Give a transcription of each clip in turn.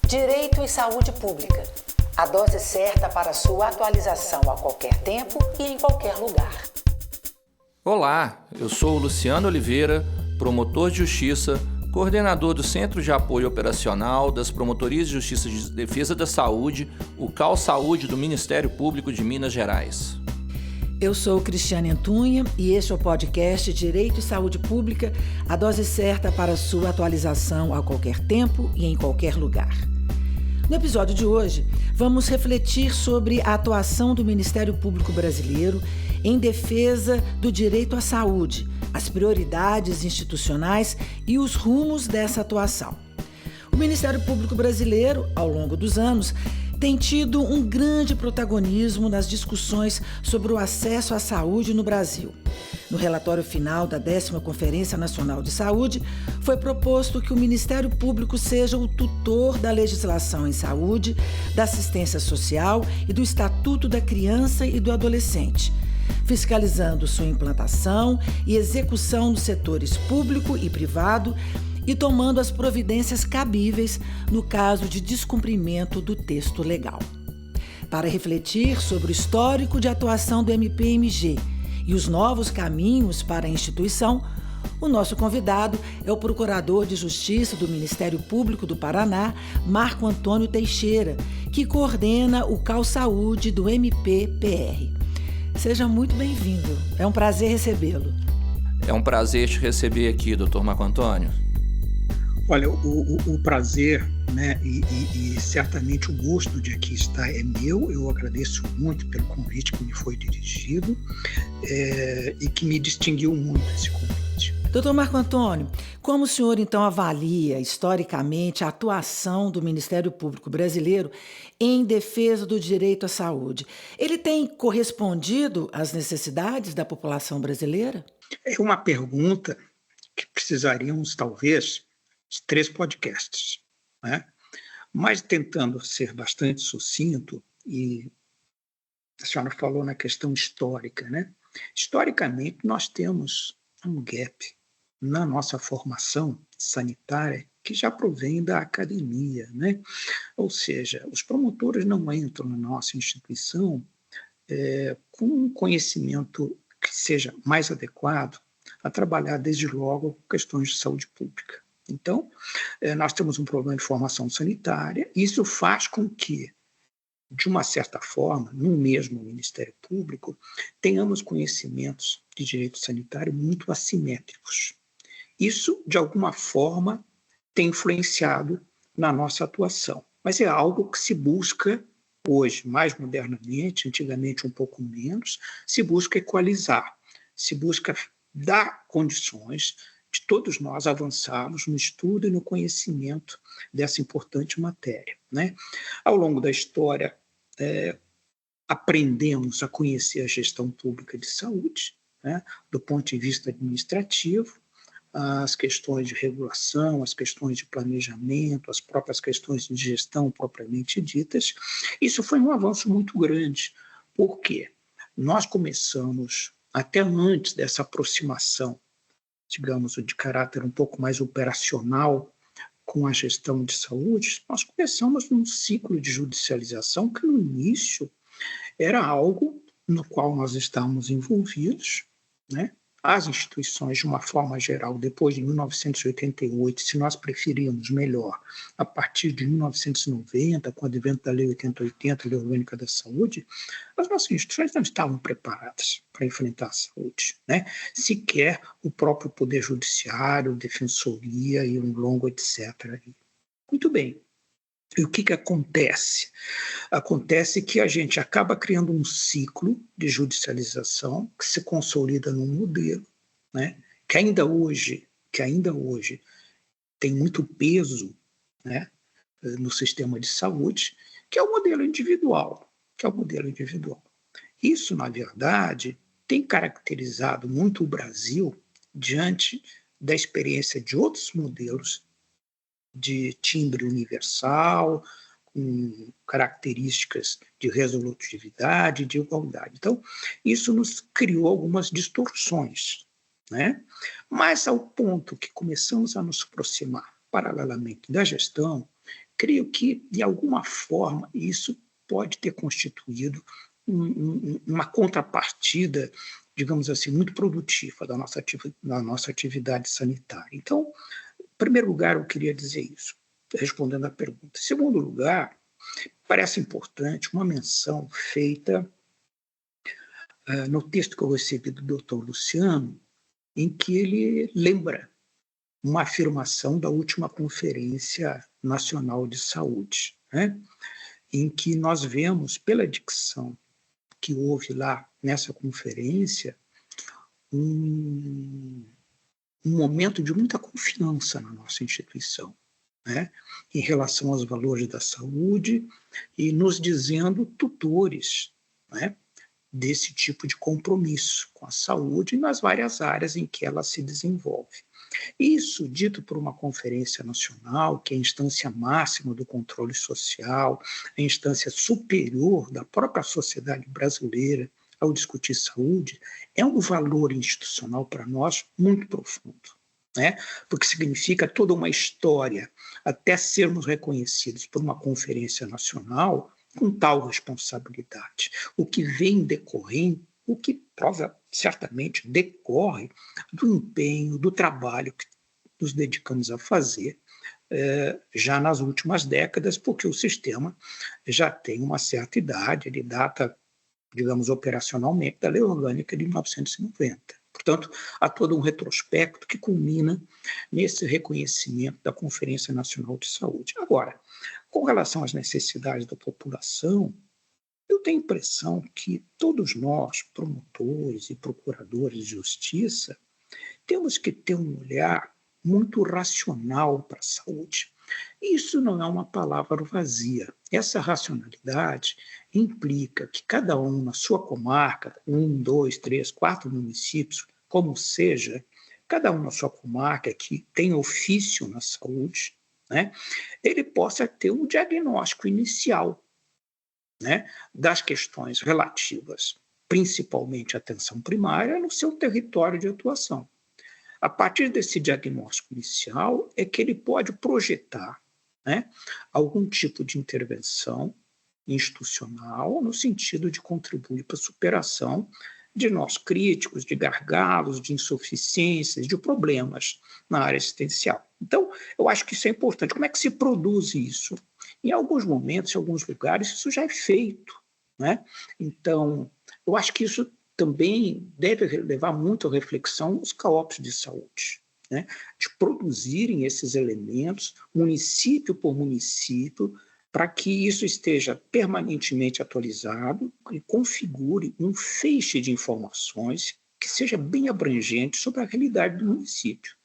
Direito e Saúde Pública. A dose certa para sua atualização a qualquer tempo e em qualquer lugar. Olá, eu sou o Luciano Oliveira, promotor de justiça, coordenador do Centro de Apoio Operacional das Promotorias de Justiça de Defesa da Saúde, o CAL Saúde do Ministério Público de Minas Gerais. Eu sou Cristiane Antunha e este é o podcast Direito e Saúde Pública, a dose certa para sua atualização a qualquer tempo e em qualquer lugar. No episódio de hoje, vamos refletir sobre a atuação do Ministério Público Brasileiro em defesa do direito à saúde, as prioridades institucionais e os rumos dessa atuação. O Ministério Público Brasileiro, ao longo dos anos, tem tido um grande protagonismo nas discussões sobre o acesso à saúde no Brasil. No relatório final da 10ª Conferência Nacional de Saúde, foi proposto que o Ministério Público seja o tutor da legislação em saúde, da assistência social e do Estatuto da Criança e do Adolescente, fiscalizando sua implantação e execução nos setores público e privado, e tomando as providências cabíveis no caso de descumprimento do texto legal. Para refletir sobre o histórico de atuação do MPMG e os novos caminhos para a instituição, o nosso convidado é o Procurador de Justiça do Ministério Público do Paraná, Marco Antônio Teixeira, que coordena o CAL Saúde do MPPR. Seja muito bem-vindo. É um prazer recebê-lo. É um prazer te receber aqui, Dr. Marco Antônio. Olha, o prazer, né, e certamente o gosto de aqui estar é meu. Eu agradeço muito pelo convite que me foi dirigido e que me distinguiu muito esse convite. Doutor Marco Antônio, como o senhor então avalia historicamente a atuação do Ministério Público Brasileiro em defesa do direito à saúde? Ele tem correspondido às necessidades da população brasileira? É uma pergunta que precisaríamos, talvez, de 3 podcasts, né? Mas tentando ser bastante sucinto, e a senhora falou na questão histórica, né? Historicamente, nós temos um gap na nossa formação sanitária que já provém da academia, né? Ou seja, os promotores não entram na nossa instituição com um conhecimento que seja mais adequado a trabalhar desde logo com questões de saúde pública. Então, nós temos um problema de formação sanitária. Isso faz com que, de uma certa forma, no mesmo Ministério Público, tenhamos conhecimentos de direito sanitário muito assimétricos. Isso, de alguma forma, tem influenciado na nossa atuação. Mas é algo que se busca hoje, mais modernamente, antigamente um pouco menos, se busca equalizar, se busca dar condições de todos nós avançarmos no estudo e no conhecimento dessa importante matéria, né? Ao longo da história, aprendemos a conhecer a gestão pública de saúde, né? Do ponto de vista administrativo, as questões de regulação, as questões de planejamento, as próprias questões de gestão propriamente ditas. Isso foi um avanço muito grande, porque nós começamos, até antes dessa aproximação, digamos, de caráter um pouco mais operacional com a gestão de saúde, nós começamos num ciclo de judicialização que, no início, era algo no qual nós estávamos envolvidos, né? As instituições, de uma forma geral, depois de 1988, se nós preferirmos melhor, a partir de 1990, com o advento da Lei 8080, Lei Orgânica da Saúde, as nossas instituições não estavam preparadas para enfrentar a saúde, né? Sequer o próprio Poder Judiciário, Defensoria e um longo etc. Muito bem. E o que acontece? Acontece que a gente acaba criando um ciclo de judicialização que se consolida num modelo, né, que ainda hoje tem muito peso, né, no sistema de saúde, que é o modelo individual. Isso, na verdade, tem caracterizado muito o Brasil diante da experiência de outros modelos de timbre universal, com características de resolutividade e de igualdade. Então, isso nos criou algumas distorções, né? Mas ao ponto que começamos a nos aproximar paralelamente da gestão, creio que, de alguma forma, isso pode ter constituído uma contrapartida, digamos assim, muito produtiva da nossa atividade sanitária. Então, em primeiro lugar, eu queria dizer isso, respondendo à pergunta. Em segundo lugar, parece importante uma menção feita no texto que eu recebi do Dr. Luciano, em que ele lembra uma afirmação da última Conferência Nacional de Saúde, né? Em que nós vemos, pela dicção que houve lá nessa conferência, um momento de muita confiança na nossa instituição, né? Em relação aos valores da saúde e nos dizendo tutores, né, desse tipo de compromisso com a saúde nas várias áreas em que ela se desenvolve. Isso, dito por uma conferência nacional, que é a instância máxima do controle social, a instância superior da própria sociedade brasileira ao discutir saúde, é um valor institucional para nós muito profundo, né? Porque significa toda uma história até sermos reconhecidos por uma conferência nacional com tal responsabilidade. O que vem decorrendo, o que prova certamente decorre do empenho, do trabalho que nos dedicamos a fazer já nas últimas décadas, porque o sistema já tem uma certa idade, ele data, digamos, operacionalmente da Lei Orgânica de 1990. Portanto, há todo um retrospecto que culmina nesse reconhecimento da Conferência Nacional de Saúde. Agora, com relação às necessidades da população, eu tenho a impressão que todos nós, promotores e procuradores de justiça, temos que ter um olhar muito racional para a saúde. Isso não é uma palavra vazia. Essa racionalidade implica que cada um na sua comarca, 1, 2, 3, 4 municípios, como seja, cada um na sua comarca que tem ofício na saúde, né, ele possa ter um diagnóstico inicial, né, das questões relativas, principalmente à atenção primária, no seu território de atuação. A partir desse diagnóstico inicial é que ele pode projetar, né, algum tipo de intervenção institucional no sentido de contribuir para a superação de nós críticos, de gargalos, de insuficiências, de problemas na área assistencial. Então, eu acho que isso é importante. Como é que se produz isso? Em alguns momentos, em alguns lugares, isso já é feito, né? Então, eu acho que isso também deve levar muito à reflexão os CAOPs de saúde, né? De produzirem esses elementos, município por município, para que isso esteja permanentemente atualizado e configure um feixe de informações que seja bem abrangente sobre a realidade do município.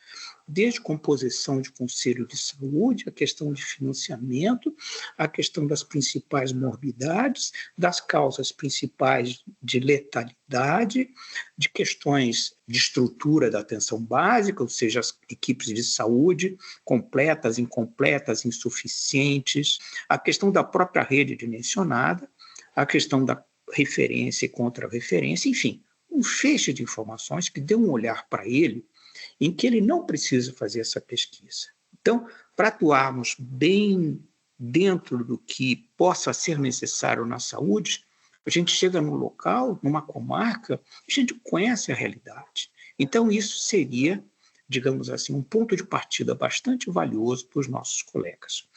Desde composição de conselho de saúde, a questão de financiamento, a questão das principais morbidades, das causas principais de letalidade, de questões de estrutura da atenção básica, ou seja, as equipes de saúde completas, incompletas, insuficientes, a questão da própria rede dimensionada, a questão da referência e contra-referência, enfim, um feixe de informações que dê um olhar para ele em que ele não precisa fazer essa pesquisa. Então, para atuarmos bem dentro do que possa ser necessário na saúde, a gente chega no local, numa comarca, a gente conhece a realidade. Então, isso seria, digamos assim, um ponto de partida bastante valioso para os nossos colegas.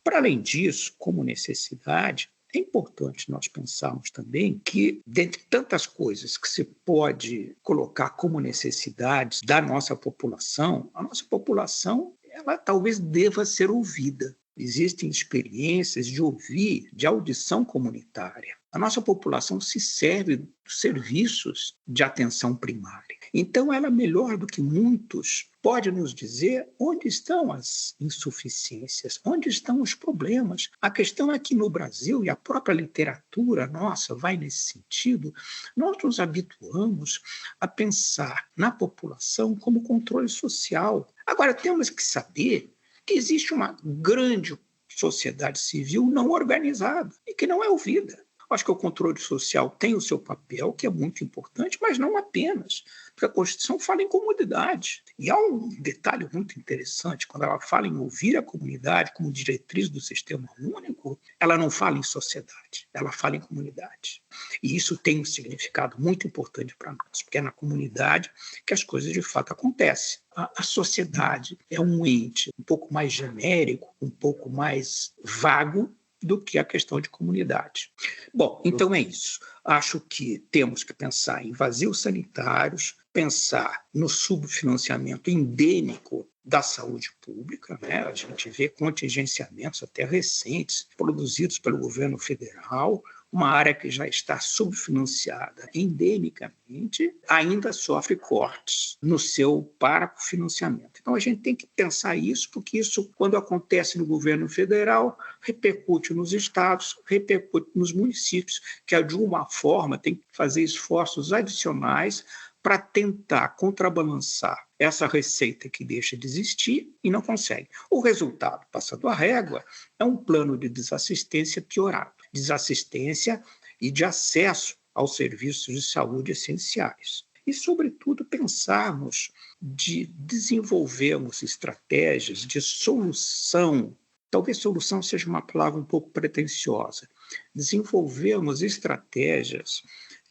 Para além disso, como necessidade, é importante nós pensarmos também que, dentre tantas coisas que se pode colocar como necessidades da nossa população, a nossa população ela talvez deva ser ouvida. Existem experiências de ouvir, de audição comunitária. A nossa população se serve dos serviços de atenção primária. Então, ela, melhor do que muitos, pode nos dizer onde estão as insuficiências, onde estão os problemas. A questão é que no Brasil, e a própria literatura nossa vai nesse sentido, nós nos habituamos a pensar na população como controle social. Agora, temos que saber que existe uma grande sociedade civil não organizada e que não é ouvida. Acho que o controle social tem o seu papel, que é muito importante, mas não apenas, porque a Constituição fala em comunidade. E há um detalhe muito interessante, quando ela fala em ouvir a comunidade como diretriz do sistema único, ela não fala em sociedade, ela fala em comunidade. E isso tem um significado muito importante para nós, porque é na comunidade que as coisas de fato acontecem. A sociedade é um ente um pouco mais genérico, um pouco mais vago, do que a questão de comunidade. Bom, então é isso. Acho que temos que pensar em vazios sanitários, pensar no subfinanciamento endêmico da saúde pública, né? A gente vê contingenciamentos até recentes produzidos pelo governo federal, uma área que já está subfinanciada endemicamente, ainda sofre cortes no seu parafinanciamento. Então, a gente tem que pensar isso, porque isso, quando acontece no governo federal, repercute nos estados, repercute nos municípios, que, de uma forma, tem que fazer esforços adicionais para tentar contrabalançar essa receita que deixa de existir e não consegue. O resultado, passando a régua, é um plano de desassistência piorado. Desassistência e de acesso aos serviços de saúde essenciais. E, sobretudo, pensarmos de desenvolvermos estratégias de solução. Talvez solução seja uma palavra um pouco pretensiosa. Desenvolvermos estratégias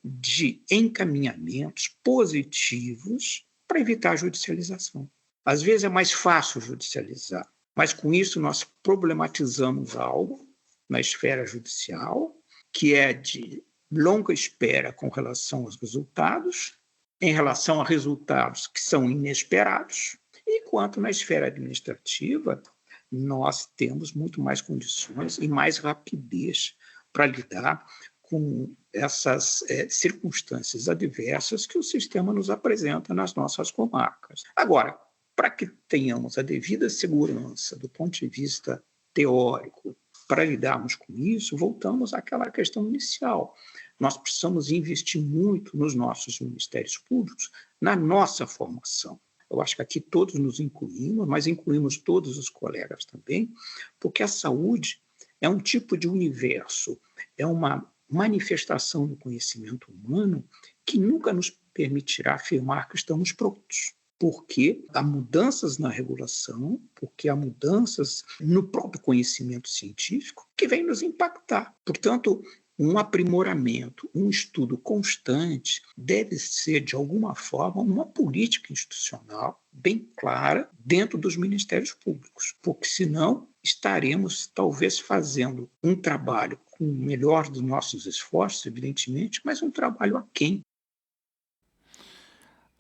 de encaminhamentos positivos para evitar a judicialização. Às vezes é mais fácil judicializar, mas com isso nós problematizamos algo na esfera judicial, que é de longa espera com relação aos resultados, em relação a resultados que são inesperados, enquanto na esfera administrativa nós temos muito mais condições e mais rapidez para lidar com essas circunstâncias adversas que o sistema nos apresenta nas nossas comarcas. Agora, para que tenhamos a devida segurança do ponto de vista teórico, para lidarmos com isso, voltamos àquela questão inicial. Nós precisamos investir muito nos nossos ministérios públicos, na nossa formação. Eu acho que aqui todos nos incluímos, mas incluímos todos os colegas também, porque a saúde é um tipo de universo, é uma manifestação do conhecimento humano que nunca nos permitirá afirmar que estamos prontos. Porque há mudanças na regulação, porque há mudanças no próprio conhecimento científico que vêm nos impactar. Portanto, um aprimoramento, um estudo constante deve ser, de alguma forma, uma política institucional bem clara dentro dos ministérios públicos, porque senão estaremos talvez fazendo um trabalho com o melhor dos nossos esforços, evidentemente, mas um trabalho aquém.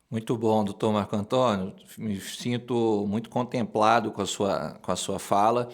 Muito bom, doutor Marco Antônio. Me sinto muito contemplado com a sua fala.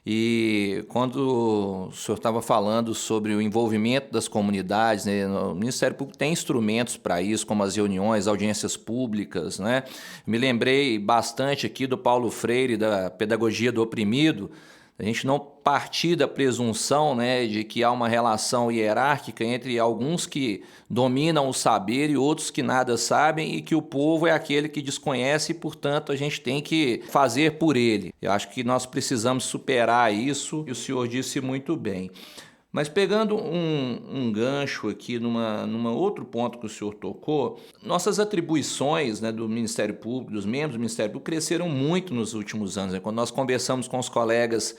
E quando o senhor estava falando sobre o envolvimento das comunidades, né, o Ministério Público tem instrumentos para isso, como as reuniões, audiências públicas, né? Me lembrei bastante aqui do Paulo Freire, da pedagogia do oprimido. A gente não partir da presunção, né, de que há uma relação hierárquica entre alguns que dominam o saber e outros que nada sabem, e que o povo é aquele que desconhece e, portanto, a gente tem que fazer por ele. Eu acho que nós precisamos superar isso, e o senhor disse muito bem. Mas pegando um gancho aqui numa outro ponto que o senhor tocou, nossas atribuições, né, do Ministério Público, dos membros do Ministério Público, cresceram muito nos últimos anos. Né? Quando nós conversamos com os colegas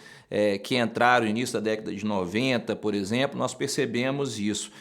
que entraram no início da década de 90, por exemplo, nós percebemos isso.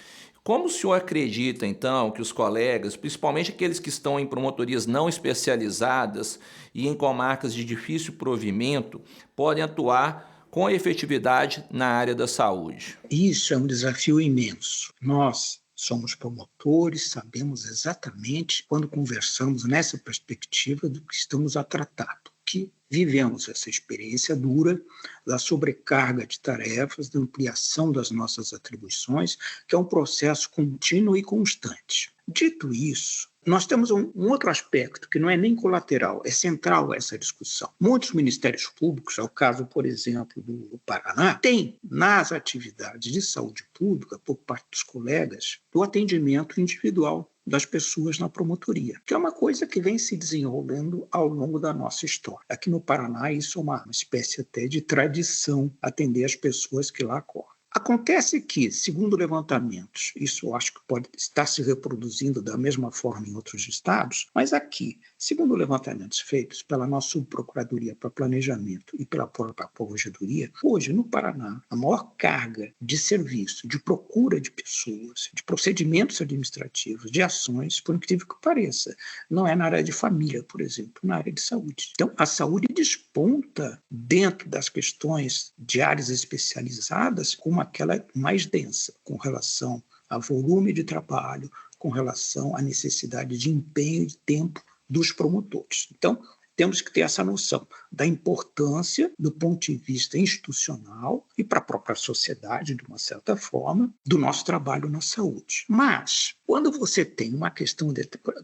Como o senhor acredita, então, que os colegas, principalmente aqueles que estão em promotorias não especializadas e em comarcas de difícil provimento, podem atuar com efetividade na área da saúde? Isso é um desafio imenso. Nós somos promotores, sabemos exatamente, quando conversamos nessa perspectiva, do que estamos a tratar, que vivemos essa experiência dura da sobrecarga de tarefas, da ampliação das nossas atribuições, que é um processo contínuo e constante. Dito isso, nós temos um outro aspecto que não é nem colateral, é central a essa discussão. Muitos ministérios públicos, é o caso, por exemplo, do Paraná, têm nas atividades de saúde pública, por parte dos colegas, o atendimento individual das pessoas na promotoria, que é uma coisa que vem se desenvolvendo ao longo da nossa história. Aqui no Paraná, isso é uma espécie até de tradição, atender as pessoas que lá correm. Acontece que, segundo levantamentos, isso eu acho que pode estar se reproduzindo da mesma forma em outros estados, mas aqui, segundo levantamentos feitos pela nossa Subprocuradoria para Planejamento e pela própria Corregedoria, hoje, no Paraná, a maior carga de serviço, de procura de pessoas, de procedimentos administrativos, de ações, por incrível que pareça, não é na área de família, por exemplo, na área de saúde. Então, a saúde desponta dentro das questões de áreas especializadas como aquela mais densa, com relação a volume de trabalho, com relação à necessidade de empenho e de tempo dos promotores. Então, temos que ter essa noção da importância do ponto de vista institucional e para a própria sociedade, de uma certa forma, do nosso trabalho na saúde. Mas, quando você tem uma questão,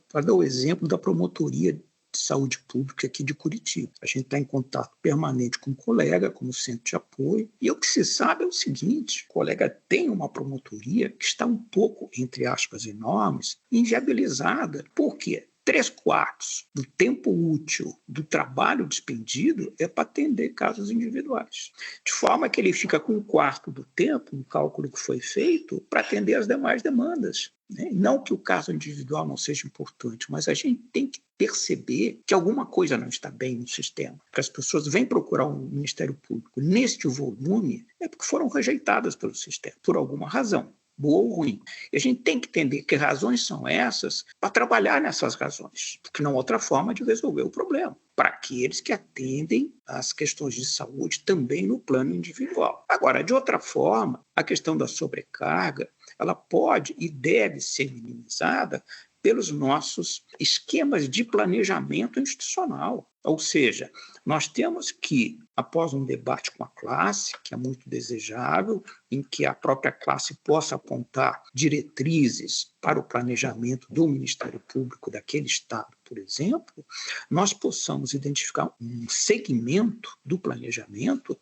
para dar o exemplo da promotoria de saúde pública aqui de Curitiba. A gente está em contato permanente com o colega, com o centro de apoio, e o que se sabe é o seguinte: o colega tem uma promotoria que está um pouco, entre aspas enormes, inviabilizada. Por quê? 3/4 do tempo útil do trabalho despendido é para atender casos individuais. De forma que ele fica com 1/4 do tempo, um cálculo que foi feito, para atender as demais demandas. Não que o caso individual não seja importante, mas a gente tem que perceber que alguma coisa não está bem no sistema. Que as pessoas vêm procurar o Ministério Público neste volume é porque foram rejeitadas pelo sistema, por alguma razão, boa ou ruim. E a gente tem que entender que razões são essas para trabalhar nessas razões, porque não há outra forma de resolver o problema, para aqueles que atendem às questões de saúde também no plano individual. Agora, de outra forma, a questão da sobrecarga, ela pode e deve ser minimizada pelos nossos esquemas de planejamento institucional. Ou seja, nós temos que, após um debate com a classe, que é muito desejável, em que a própria classe possa apontar diretrizes para o planejamento do Ministério Público daquele estado, por exemplo, nós possamos identificar um segmento do planejamento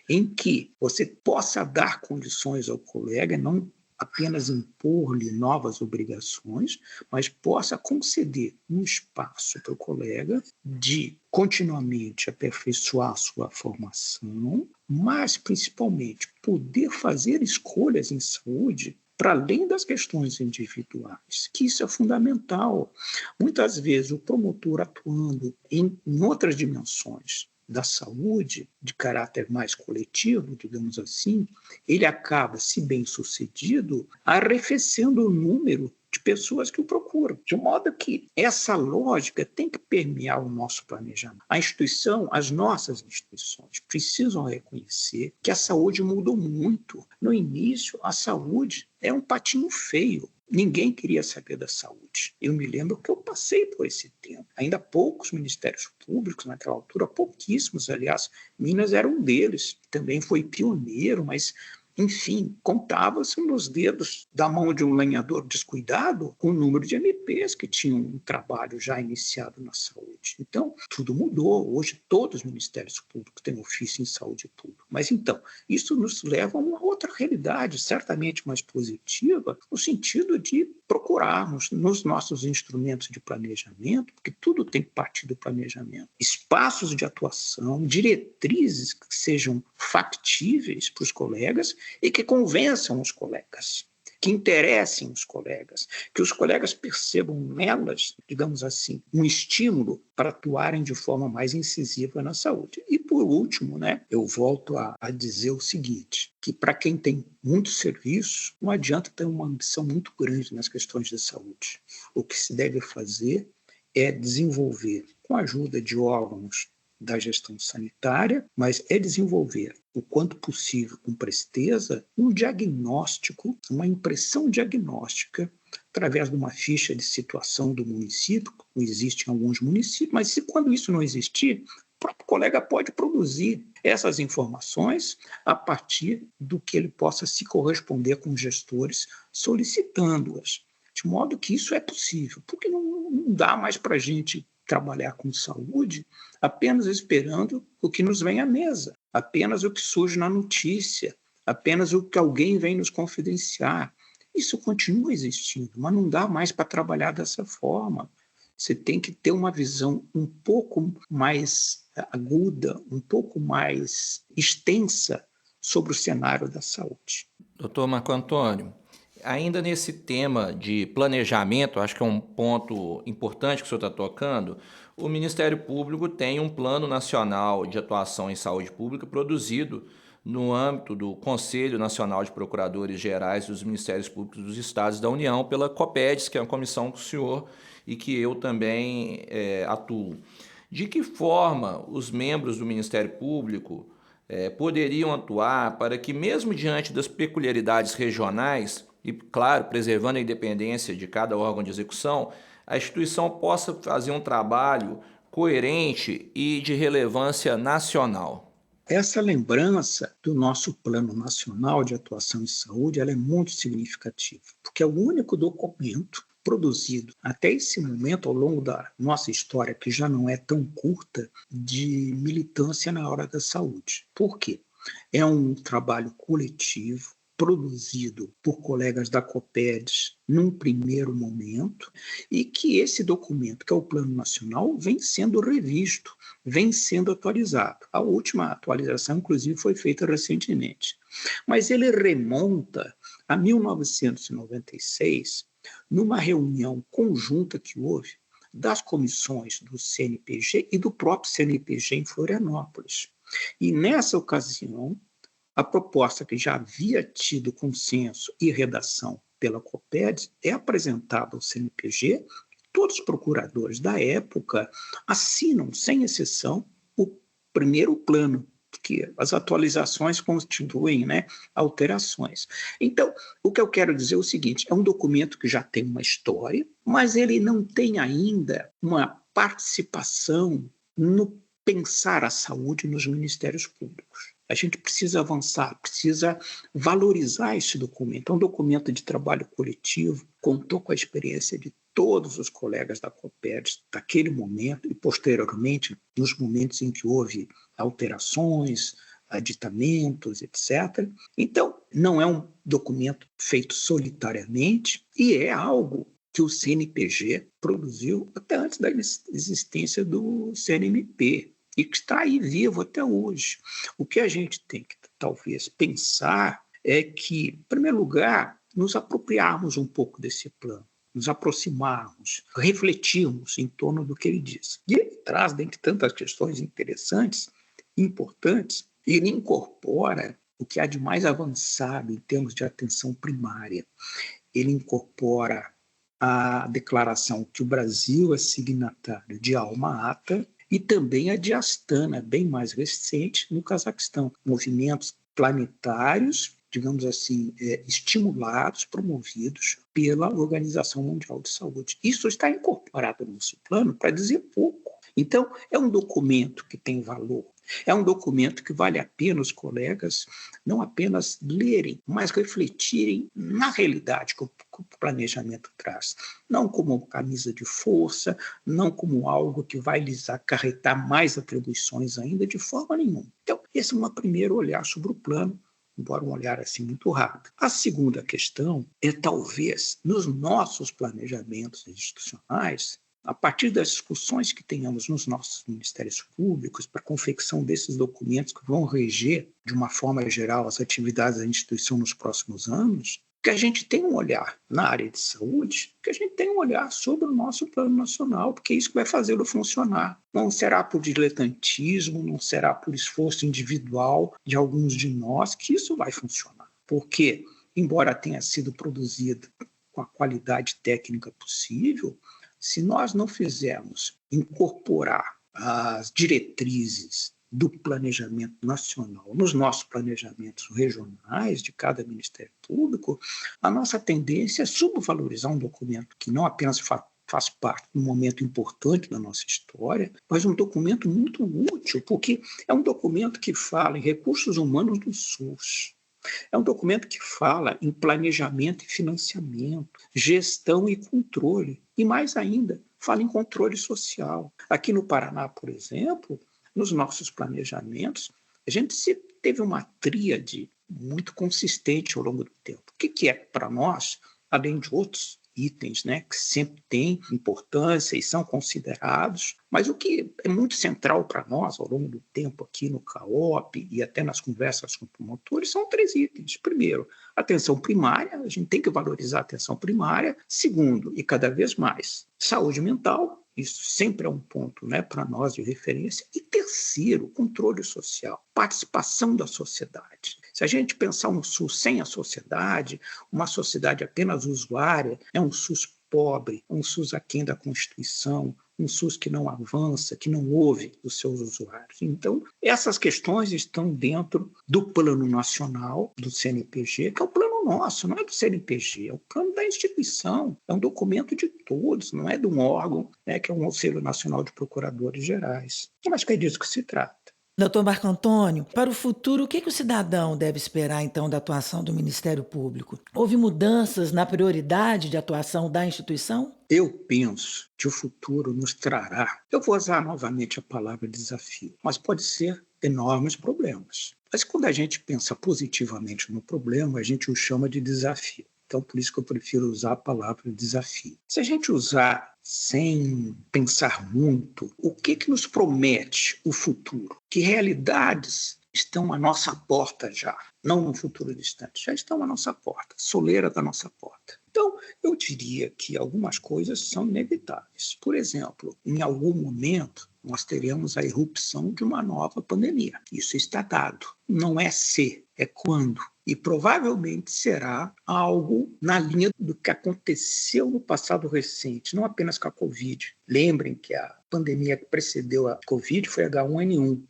em que você possa dar condições ao colega, não apenas impor-lhe novas obrigações, mas possa conceder um espaço para o colega de continuamente aperfeiçoar a sua formação, mas principalmente poder fazer escolhas em saúde para além das questões individuais, que isso é fundamental. Muitas vezes o promotor atuando em outras dimensões da saúde, de caráter mais coletivo, digamos assim, ele acaba, se bem sucedido, arrefecendo o número de pessoas que o procuram. De modo que essa lógica tem que permear o nosso planejamento. A instituição, as nossas instituições, precisam reconhecer que a saúde mudou muito. No início, a saúde era um patinho feio. Ninguém queria saber da saúde. Eu me lembro que eu passei por esse tempo. Ainda poucos ministérios públicos naquela altura, pouquíssimos, aliás, Minas era um deles. Também foi pioneiro, mas, enfim, contava-se nos dedos da mão de um lenhador descuidado com o número de MPs que tinham um trabalho já iniciado na saúde. Então, tudo mudou. Hoje, todos os ministérios públicos têm ofício em saúde pública. Mas, então, isso nos leva a uma outra realidade, certamente mais positiva, no sentido de procurarmos nos nossos instrumentos de planejamento, porque tudo tem que partir do planejamento, espaços de atuação, diretrizes que sejam factíveis para os colegas e que convençam os colegas, que interessem os colegas, que os colegas percebam nelas, digamos assim, um estímulo para atuarem de forma mais incisiva na saúde. E, por último, eu volto a dizer o seguinte, que para quem tem muito serviço, não adianta ter uma ambição muito grande nas questões de saúde. O que se deve fazer é desenvolver, com a ajuda de órgãos da gestão sanitária, mas é desenvolver o quanto possível, com presteza, um diagnóstico, uma impressão diagnóstica, através de uma ficha de situação do município, que existe em alguns municípios, mas quando isso não existir, o próprio colega pode produzir essas informações a partir do que ele possa se corresponder com os gestores, solicitando-as, de modo que isso é possível, porque não dá mais para a gente trabalhar com saúde apenas esperando o que nos vem à mesa, apenas o que surge na notícia, apenas o que alguém vem nos confidenciar. Isso continua existindo, mas não dá mais para trabalhar dessa forma. Você tem que ter uma visão um pouco mais aguda, um pouco mais extensa sobre o cenário da saúde. Doutor Marco Antônio, ainda nesse tema de planejamento, acho que é um ponto importante que o senhor está tocando, o Ministério Público tem um Plano Nacional de Atuação em Saúde Pública produzido no âmbito do Conselho Nacional de Procuradores Gerais dos Ministérios Públicos dos Estados da União, pela COPEDES, que é uma comissão que o senhor e que eu também atuo. De que forma os membros do Ministério Público poderiam atuar para que, mesmo diante das peculiaridades regionais, e, claro, preservando a independência de cada órgão de execução, a instituição possa fazer um trabalho coerente e de relevância nacional? Essa lembrança do nosso Plano Nacional de Atuação em Saúde ela é muito significativa, porque é o único documento produzido até esse momento, ao longo da nossa história, que já não é tão curta, de militância na área da saúde. Por quê? É um trabalho coletivo, produzido por colegas da COPEDES num primeiro momento, e que esse documento, que é o Plano Nacional, vem sendo revisto, vem sendo atualizado. A última atualização, inclusive, foi feita recentemente. Mas ele remonta a 1996, numa reunião conjunta que houve das comissões do CNPG e do próprio CNPG em Florianópolis. E nessa ocasião, a proposta que já havia tido consenso e redação pela COPEDES é apresentada ao CNPG. Todos os procuradores da época assinam, sem exceção, o primeiro plano, porque as atualizações constituem, alterações. Então, o que eu quero dizer é o seguinte, é um documento que já tem uma história, mas ele não tem ainda uma participação no pensar a saúde nos ministérios públicos. A gente precisa avançar, precisa valorizar esse documento. É um documento de trabalho coletivo, contou com a experiência de todos os colegas da COPEDES daquele momento e, posteriormente, nos momentos em que houve alterações, aditamentos, etc. Então, não é um documento feito solitariamente e é algo que o CNPG produziu até antes da existência do CNMP. E que está aí vivo até hoje. O que a gente tem que, talvez, pensar é que, em primeiro lugar, nos apropriarmos um pouco desse plano, nos aproximarmos, refletirmos em torno do que ele diz. E ele traz, dentre tantas questões interessantes, importantes, ele incorpora o que há de mais avançado em termos de atenção primária. Ele incorpora a declaração que o Brasil é signatário de Alma Ata, e também a de Astana, bem mais recente, no Cazaquistão. Movimentos planetários, digamos assim, estimulados, promovidos pela Organização Mundial de Saúde. Isso está incorporado no nosso plano para dizer pouco. Então, é um documento que tem valor. É um documento que vale a pena os colegas não apenas lerem, mas refletirem na realidade que o planejamento traz. Não como camisa de força, não como algo que vai lhes acarretar mais atribuições ainda, de forma nenhuma. Então, esse é um primeiro olhar sobre o plano, embora um olhar assim muito rápido. A segunda questão é, talvez, nos nossos planejamentos institucionais, a partir das discussões que tenhamos nos nossos ministérios públicos para a confecção desses documentos que vão reger, de uma forma geral, as atividades da instituição nos próximos anos, que a gente tenha um olhar na área de saúde, que a gente tenha um olhar sobre o nosso plano nacional, porque é isso que vai fazê-lo funcionar. Não será por diletantismo, não será por esforço individual de alguns de nós que isso vai funcionar. Porque, embora tenha sido produzido com a qualidade técnica possível, se nós não fizermos incorporar as diretrizes do planejamento nacional nos nossos planejamentos regionais de cada Ministério Público, a nossa tendência é subvalorizar um documento que não apenas faz parte de um momento importante da nossa história, mas um documento muito útil, porque é um documento que fala em recursos humanos do SUS. É um documento que fala em planejamento e financiamento, gestão e controle. E mais ainda, fala em controle social. Aqui no Paraná, por exemplo, nos nossos planejamentos, a gente teve uma tríade muito consistente ao longo do tempo. O que é para nós, além de outros itens, né, que sempre têm importância e são considerados, mas o que é muito central para nós ao longo do tempo aqui no CAOP e até nas conversas com promotores são 3 itens. Primeiro, atenção primária, a gente tem que valorizar a atenção primária. Segundo, e cada vez mais, saúde mental. Isso sempre é um ponto, né, para nós de referência. E terceiro, controle social, participação da sociedade. Se a gente pensar um SUS sem a sociedade, uma sociedade apenas usuária, é um SUS pobre, um SUS aquém da Constituição, um SUS que não avança, que não ouve os seus usuários. Então, essas questões estão dentro do Plano Nacional do CNPq, que é o plano nosso, não é do CNPq, é o plano da instituição, é um documento de todos, não é de um órgão, né, que é o Conselho Nacional de Procuradores Gerais. Eu acho que é disso que se trata. Doutor Marco Antônio, para o futuro, o que o cidadão deve esperar, então, da atuação do Ministério Público? Houve mudanças na prioridade de atuação da instituição? Eu penso que o futuro nos trará, eu vou usar novamente a palavra desafio, mas pode ser enormes problemas. Mas quando a gente pensa positivamente no problema, a gente o chama de desafio. Então, por isso que eu prefiro usar a palavra desafio. Se a gente usar sem pensar muito, o que nos promete o futuro? Que realidades estão à nossa porta já, não no futuro distante, já estão à nossa porta, soleira da nossa porta. Então, eu diria que algumas coisas são inevitáveis. Por exemplo, em algum momento, nós teremos a irrupção de uma nova pandemia. Isso está dado. Não é se, é quando. E provavelmente será algo na linha do que aconteceu no passado recente, não apenas com a Covid. Lembrem que a pandemia que precedeu a Covid foi H1N1.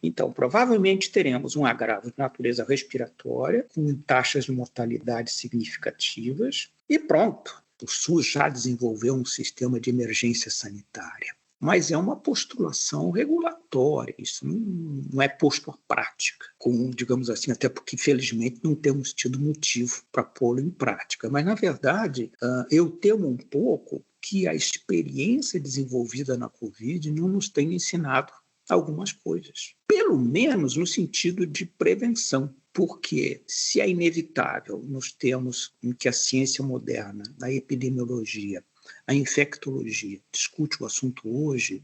Então, provavelmente teremos um agravo de natureza respiratória, com taxas de mortalidade significativas, e pronto. O SUS já desenvolveu um sistema de emergência sanitária. Mas é uma postulação regulatória, isso não é posto à prática, digamos assim, até porque, infelizmente, não temos tido motivo para pô-lo em prática. Mas, na verdade, eu temo um pouco que a experiência desenvolvida na Covid não nos tenha ensinado algumas coisas, pelo menos no sentido de prevenção. Porque se é inevitável nos termos em que a ciência moderna, a epidemiologia, a infectologia discute o assunto hoje,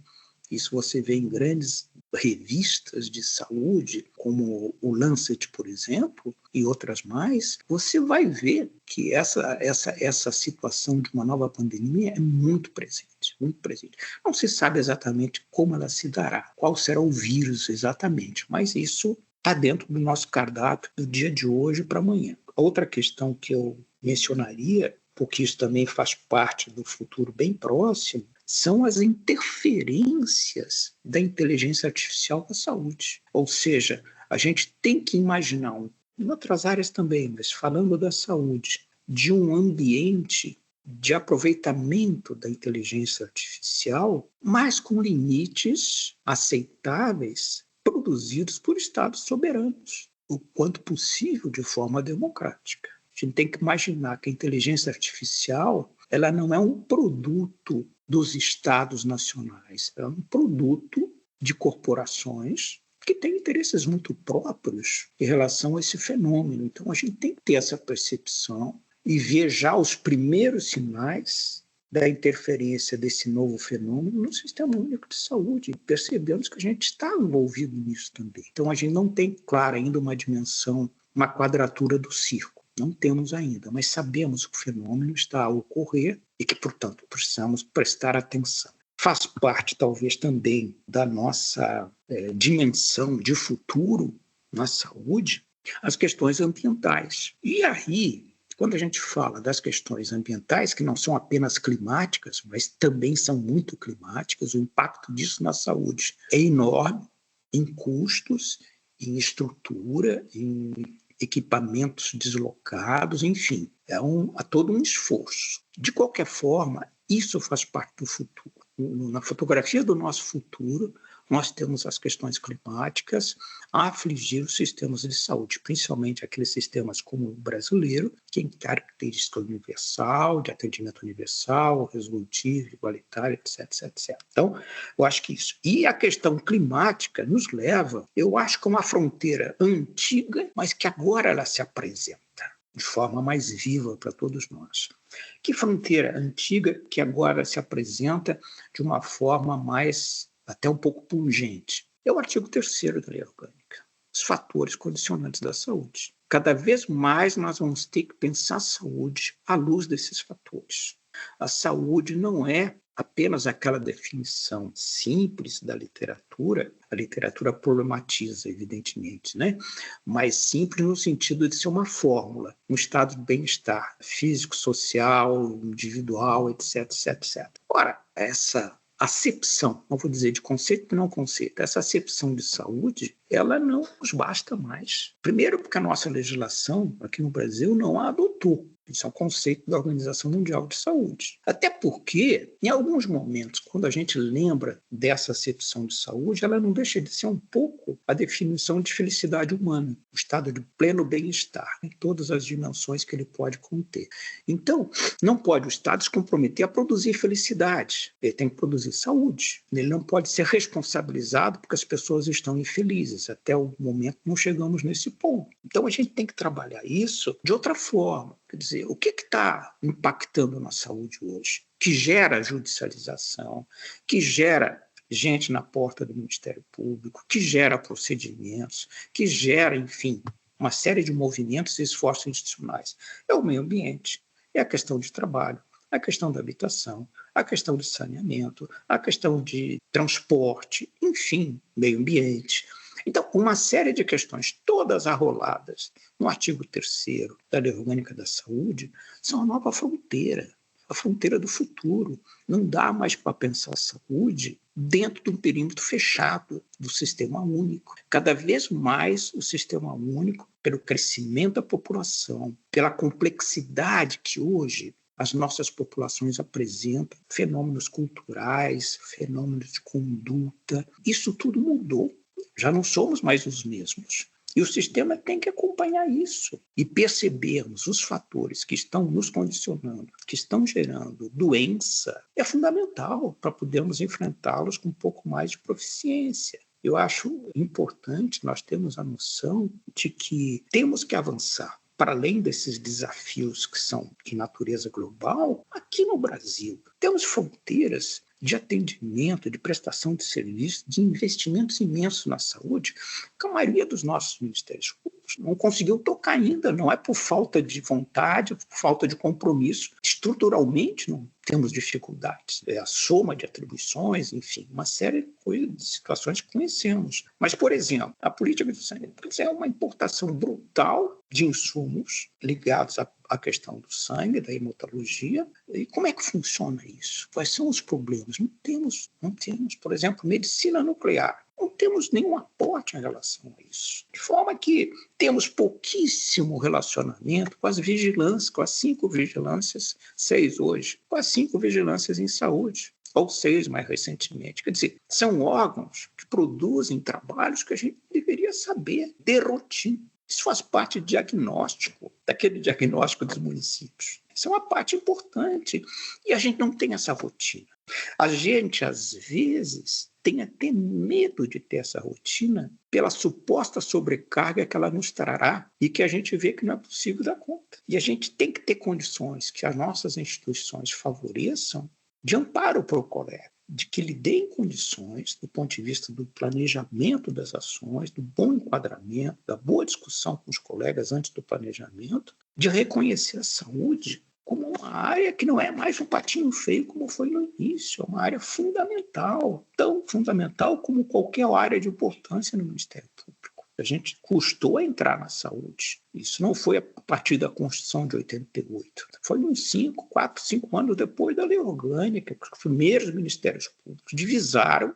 isso você vê em grandes revistas de saúde, como o Lancet, por exemplo, e outras mais, você vai ver que essa situação de uma nova pandemia é muito presente, muito presente. Não se sabe exatamente como ela se dará, qual será o vírus exatamente, mas isso está dentro do nosso cardápio do dia de hoje para amanhã. Outra questão que eu mencionaria, porque isso também faz parte do futuro bem próximo, são as interferências da inteligência artificial na saúde. Ou seja, a gente tem que imaginar, em outras áreas também, mas falando da saúde, de um ambiente de aproveitamento da inteligência artificial, mas com limites aceitáveis produzidos por estados soberanos, o quanto possível de forma democrática. A gente tem que imaginar que a inteligência artificial ela não é um produto dos estados nacionais, é um produto de corporações que têm interesses muito próprios em relação a esse fenômeno. Então, a gente tem que ter essa percepção e ver já os primeiros sinais da interferência desse novo fenômeno no Sistema Único de Saúde. Percebemos que a gente está envolvido nisso também. Então, a gente não tem, claro, ainda uma dimensão, uma quadratura do círculo. Não temos ainda, mas sabemos que o fenômeno está a ocorrer e que, portanto, precisamos prestar atenção. Faz parte, talvez, também da nossa dimensão de futuro na saúde, as questões ambientais. E aí, quando a gente fala das questões ambientais, que não são apenas climáticas, mas também são muito climáticas, o impacto disso na saúde é enorme em custos, em estrutura, em equipamentos deslocados, enfim, há todo um esforço. De qualquer forma, isso faz parte do futuro. Na fotografia do nosso futuro, nós temos as questões climáticas a afligir os sistemas de saúde, principalmente aqueles sistemas como o brasileiro, que tem característica universal, de atendimento universal, resolutivo, igualitário, etc. Então, eu acho que isso. E a questão climática nos leva, eu acho que a uma fronteira antiga, mas que agora ela se apresenta. de forma mais viva para todos nós. Que fronteira antiga que agora se apresenta de uma forma mais, até um pouco pungente? É o artigo 3º da Lei Orgânica, os fatores condicionantes da saúde. Cada vez mais nós vamos ter que pensar a saúde à luz desses fatores. A saúde não é apenas aquela definição simples da literatura, a literatura problematiza, evidentemente, né? Mas simples no sentido de ser uma fórmula, um estado de bem-estar físico, social, individual, etc, etc, etc. Ora, essa acepção, não vou dizer de conceito, não conceito, essa acepção de saúde, ela não nos basta mais. Primeiro porque a nossa legislação aqui no Brasil não a adotou. Isso é um conceito da Organização Mundial de Saúde. Até porque, em alguns momentos, quando a gente lembra dessa acepção de saúde, ela não deixa de ser um pouco a definição de felicidade humana, o estado de pleno bem-estar, em todas as dimensões que ele pode conter. Então, não pode o Estado se comprometer a produzir felicidade, ele tem que produzir saúde. Ele não pode ser responsabilizado porque as pessoas estão infelizes. Até o momento não chegamos nesse ponto. Então, a gente tem que trabalhar isso de outra forma. Quer dizer, o que está impactando na saúde hoje? Que gera judicialização, que gera gente na porta do Ministério Público, que gera procedimentos, que gera, enfim, uma série de movimentos e esforços institucionais. É o meio ambiente, é a questão de trabalho, a questão da habitação, a questão de saneamento, a questão de transporte, enfim, meio ambiente. Então, uma série de questões, todas arroladas no artigo 3º da Lei Orgânica da Saúde, são a nova fronteira, a fronteira do futuro. Não dá mais para pensar a saúde dentro de um perímetro fechado do sistema único. Cada vez mais o sistema único, pelo crescimento da população, pela complexidade que hoje as nossas populações apresentam, fenômenos culturais, fenômenos de conduta, isso tudo mudou. Já não somos mais os mesmos. E o sistema tem que acompanhar isso e percebermos os fatores que estão nos condicionando, que estão gerando doença, é fundamental para podermos enfrentá-los com um pouco mais de proficiência. Eu acho importante nós termos a noção de que temos que avançar para além desses desafios que são de natureza global, aqui no Brasil. Temos fronteiras de atendimento, de prestação de serviços, de investimentos imensos na saúde, que a maioria dos nossos ministérios públicos não conseguiu tocar ainda. Não é por falta de vontade, por falta de compromisso. Estruturalmente não temos dificuldades. É a soma de atribuições, enfim, uma série de situações que conhecemos. Mas, por exemplo, a política de saúde é uma importação brutal de insumos ligados à questão do sangue, da hematologia. E como é que funciona isso? Quais são os problemas? Não temos, por exemplo, medicina nuclear. Não temos nenhum aporte em relação a isso. De forma que temos pouquíssimo relacionamento com as vigilâncias, com as 5 vigilâncias, 6 hoje, com as 5 vigilâncias em saúde, ou 6 mais recentemente. Quer dizer, são órgãos que produzem trabalhos que a gente deveria saber de rotina. Isso faz parte do diagnóstico, daquele diagnóstico dos municípios. Isso é uma parte importante. E a gente não tem essa rotina. A gente, às vezes, tem até medo de ter essa rotina pela suposta sobrecarga que ela nos trará e que a gente vê que não é possível dar conta. E a gente tem que ter condições que as nossas instituições favoreçam de amparo para o colega, de que lhe deem condições, do ponto de vista do planejamento das ações, do bom enquadramento, da boa discussão com os colegas antes do planejamento, de reconhecer a saúde como uma área que não é mais um patinho feio como foi no início, é uma área fundamental, tão fundamental como qualquer área de importância no Ministério Público. A gente custou a entrar na saúde. Isso não foi a partir da Constituição de 88. Foi uns 4, 5 anos depois da Lei Orgânica que os primeiros ministérios públicos divisaram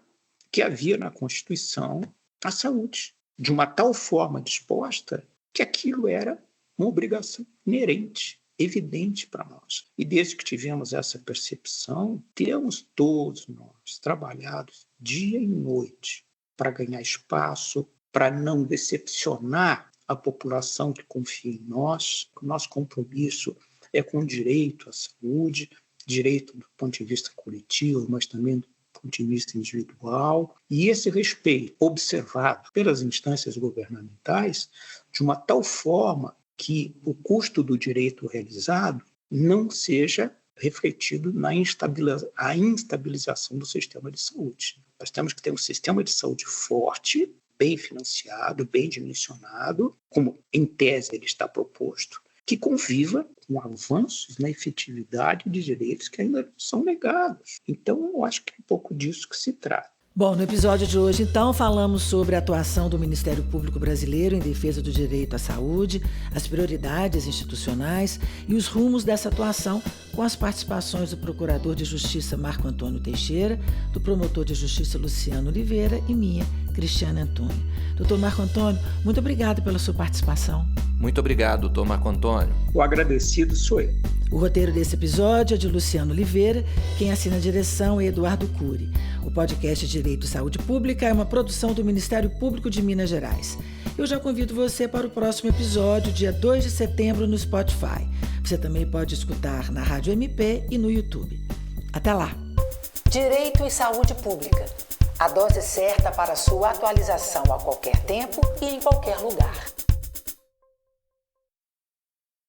que havia na Constituição a saúde, de uma tal forma disposta que aquilo era uma obrigação inerente, evidente para nós. E desde que tivemos essa percepção, temos todos nós trabalhado dia e noite para ganhar espaço, para não decepcionar a população que confia em nós. O nosso compromisso é com o direito à saúde, direito do ponto de vista coletivo, mas também do ponto de vista individual. E esse respeito observado pelas instâncias governamentais de uma tal forma que o custo do direito realizado não seja refletido na instabilização do sistema de saúde. Nós temos que ter um sistema de saúde forte, bem financiado, bem dimensionado, como em tese ele está proposto, que conviva com avanços na efetividade de direitos que ainda são negados. Então, eu acho que é um pouco disso que se trata. Bom, no episódio de hoje, então, falamos sobre a atuação do Ministério Público Brasileiro em defesa do direito à saúde, as prioridades institucionais e os rumos dessa atuação, com as participações do Procurador de Justiça Marco Antônio Teixeira, do Promotor de Justiça Luciano Oliveira e minha, Cristiane Antunes. Doutor Marco Antônio, muito obrigado pela sua participação. Muito obrigado, doutor Marco Antônio. O agradecido sou eu. O roteiro desse episódio é de Luciano Oliveira, quem assina a direção é Eduardo Cury. O podcast Direito e Saúde Pública é uma produção do Ministério Público de Minas Gerais. Eu já convido você para o próximo episódio, dia 2 de setembro, no Spotify. Você também pode escutar na Rádio MP e no YouTube. Até lá! Direito e Saúde Pública. A dose certa para sua atualização a qualquer tempo e em qualquer lugar.